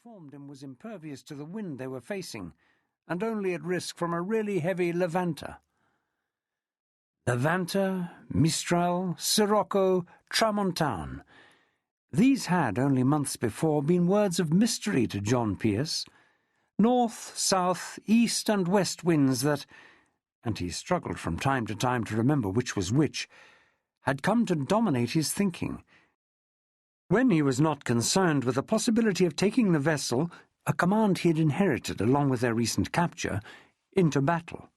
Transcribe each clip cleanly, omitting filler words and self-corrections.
informed him was impervious to the wind they were facing, and only at risk from a really heavy levanter. Levanter, Mistral, Sirocco, Tramontane. These had, only months before, been words of mystery to John Pearce. North, south, east and west winds that, and he struggled from time to time to remember which was which, had come to dominate his thinking. When he was not concerned with the possibility of taking the vessel, a command he had inherited along with their recent capture, into battle.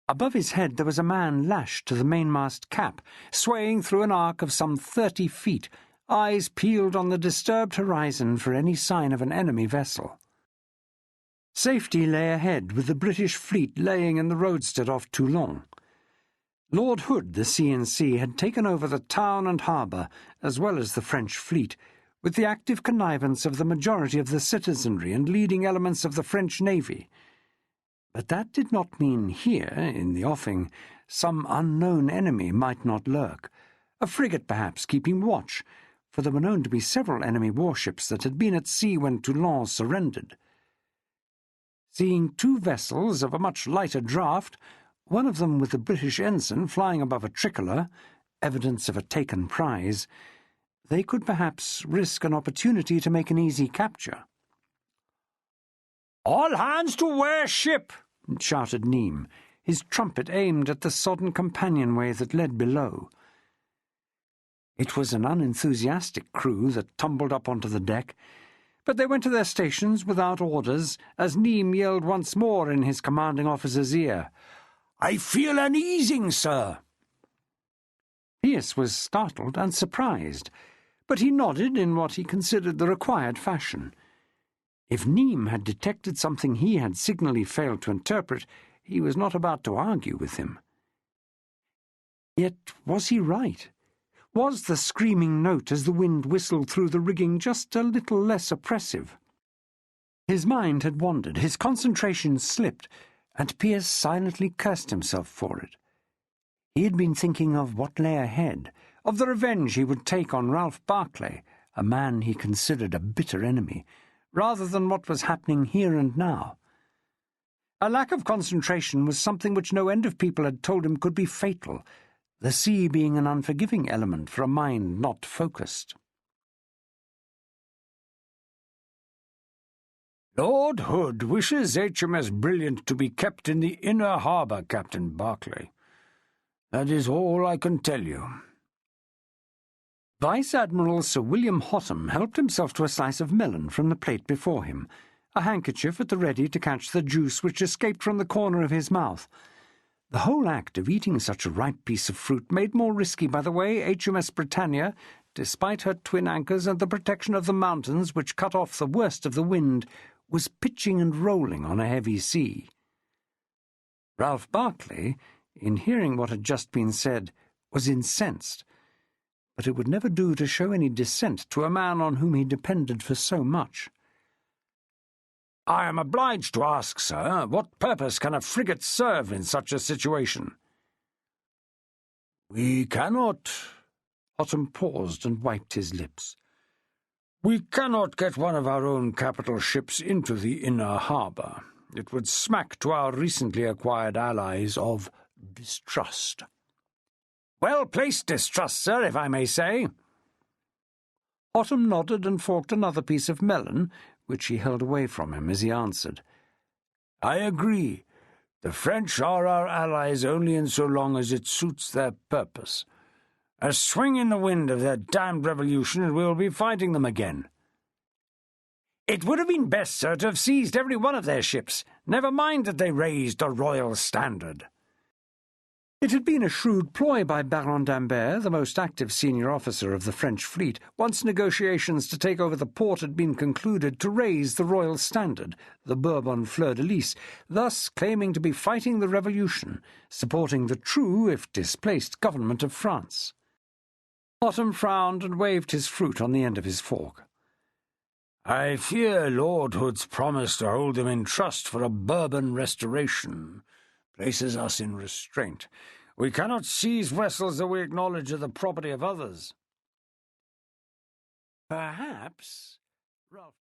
Above his head there was a man lashed to the mainmast cap, swaying through an arc of some 30 feet, eyes peeled on the disturbed horizon for any sign of an enemy vessel. Safety lay ahead, with the British fleet laying in the roadstead off Toulon. Lord Hood, the C&C, had taken over the town and harbour, as well as the French fleet, with the active connivance of the majority of the citizenry and leading elements of the French navy. But that did not mean here, in the offing, some unknown enemy might not lurk. A frigate, perhaps, keeping watch, for there were known to be several enemy warships that had been at sea when Toulon surrendered. Seeing 2 vessels of a much lighter draught, one of them with the British ensign flying above a tricolour, evidence of a taken prize, they could perhaps risk an opportunity to make an easy capture. "All hands to wear ship!" shouted Neame, his trumpet aimed at the sodden companionway that led below. It was an unenthusiastic crew that tumbled up onto the deck, but they went to their stations without orders as Neame yelled once more in his commanding officer's ear, "I feel an easing, sir." Pearce was startled and surprised, but he nodded in what he considered the required fashion. If Neame had detected something he had signally failed to interpret, he was not about to argue with him. Yet was he right? Was the screaming note as the wind whistled through the rigging just a little less oppressive? His mind had wandered, his concentration slipped, and Pearce silently cursed himself for it. He had been thinking of what lay ahead, of the revenge he would take on Ralph Barclay, a man he considered a bitter enemy, rather than what was happening here and now. A lack of concentration was something which no end of people had told him could be fatal, the sea being an unforgiving element for a mind not focused. "Lord Hood wishes HMS Brilliant to be kept in the inner harbour, Captain Barclay. That is all I can tell you." Vice Admiral Sir William Hotham helped himself to a slice of melon from the plate before him, a handkerchief at the ready to catch the juice which escaped from the corner of his mouth. The whole act of eating such a ripe piece of fruit made more risky by the way HMS Britannia, despite her twin anchors and the protection of the mountains which cut off the worst of the wind, was pitching and rolling on a heavy sea. Ralph Barclay, in hearing what had just been said, was incensed, but it would never do to show any dissent to a man on whom he depended for so much. "I am obliged to ask, sir, what purpose can a frigate serve in such a situation?" "We cannot—" Hotham paused and wiped his lips. "We cannot get one of our own capital ships into the inner harbour. It would smack to our recently acquired allies of distrust." "Well-placed distrust, sir, if I may say." Hotham nodded and forked another piece of melon, which he held away from him as he answered. "I agree. The French are our allies only in so long as it suits their purpose. A swing in the wind of their damned revolution and we will be fighting them again." "It would have been best, sir, to have seized every one of their ships. Never mind that they raised a royal standard." It had been a shrewd ploy by Baron d'Ambert, the most active senior officer of the French fleet, once negotiations to take over the port had been concluded, to raise the royal standard, the Bourbon fleur-de-lis, thus claiming to be fighting the revolution, supporting the true, if displaced, government of France. Hotham frowned and waved his fruit on the end of his fork. "I fear Lord Hood's promise to hold them in trust for a Bourbon restoration places us in restraint. We cannot seize vessels that we acknowledge are the property of others." Perhaps Ralph